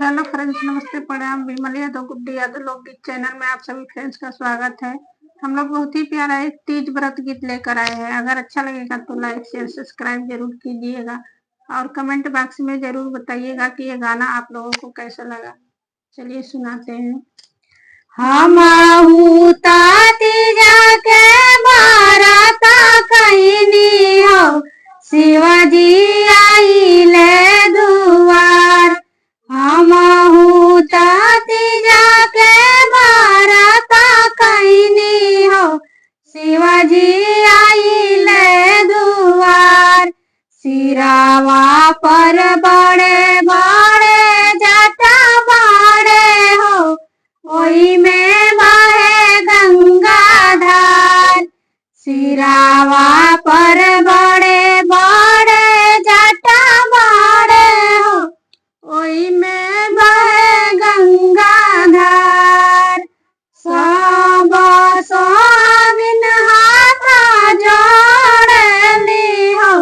Hello friends, नमस्ते, प्रणाम। विमल यादव, गुड्डी यादव लोकगीत चैनल में आप सभी फ्रेंड्स का स्वागत है। हम लोग बहुत ही प्यारा एक तीज व्रत गीत लेकर आए हैं। अगर अच्छा लगेगा तो लाइक शेयर सब्सक्राइब जरूर कीजिएगा और कमेंट बॉक्स में जरूर बताइएगा कि ये गाना आप लोगों को कैसा लगा। चलिए सुनाते हैं। हमहू तीजा के बाराता कहनी हो, शिवाजी आइले दुआर। हमहू तीजा के बाराता कहनी हो, शिवाजी आइले दुआर। सिरावा पर बड़े बड़े जटा बड़े हो, ओई में बहे गंगा धार। सिरावा पर बड़े बड़े जटा बड़े हो, ओई में बहे गंगा धार। सब सोहागिन हाथ जोड़ली हो,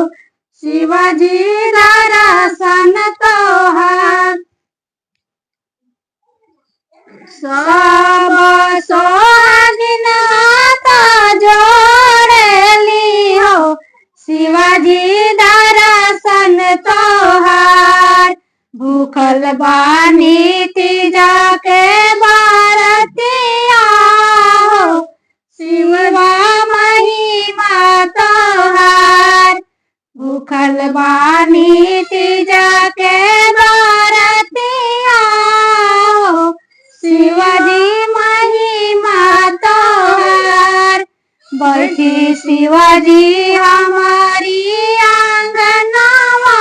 शिवाजी दर्शन तोहार। सब सोहागिन हाथ जोड़ली हो, शिवाजी दर्शन तोहार। भूखल बानी तीजा के बारतिया हो, शिवा महिमा तोहार। भूखल बानी तीजा के बारतिया हो, शिवाजी महिमा तोहार। बैठी शिवाजी हमारी आंगनवा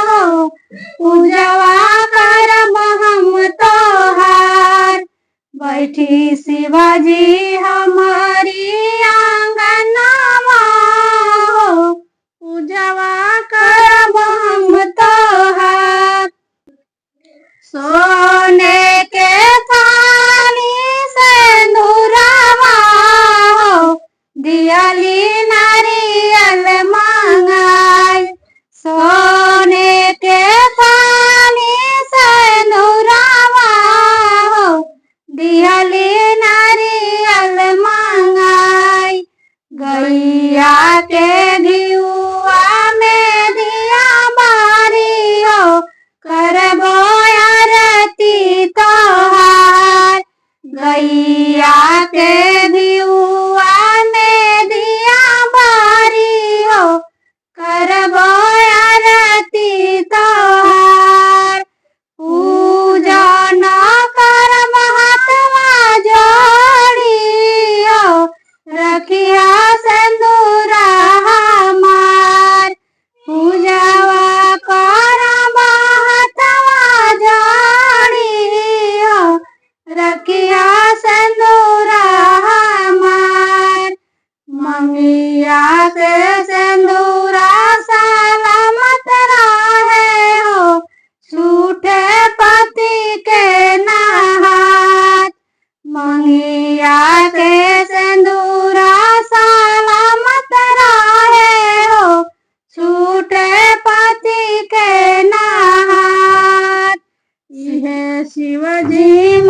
हो, पूजवा करब हम तोहार। बैठी शिवाजी हमारी आंगनवा हो, पूजवा करब हम तोहार। सोने के थाली सिंदूरवा हो, दियाली नारियल मंगाई। सोने के थाली सिंदूरवा हो, दियाली नारियल मंगाई। गैया के घिउआ में दिया बारी हो, करबो आरती तोहार। गैया के घिउआ में दिया बारी हो, करबो आरती तोहार। पूजन करब हाथवा जोड़ी हो, रखिया सिंदूरा हमार। पूजवा करब हाथवा जोड़ी हो, रखिया सिंदूरा हमार। मंगिया के सिंदूरा सलामत रहे हो, छूटे पति के नहात। मंगिया के सिंदूरा सलामत रहे हो, छूटे पति के नहात। यह शिवजी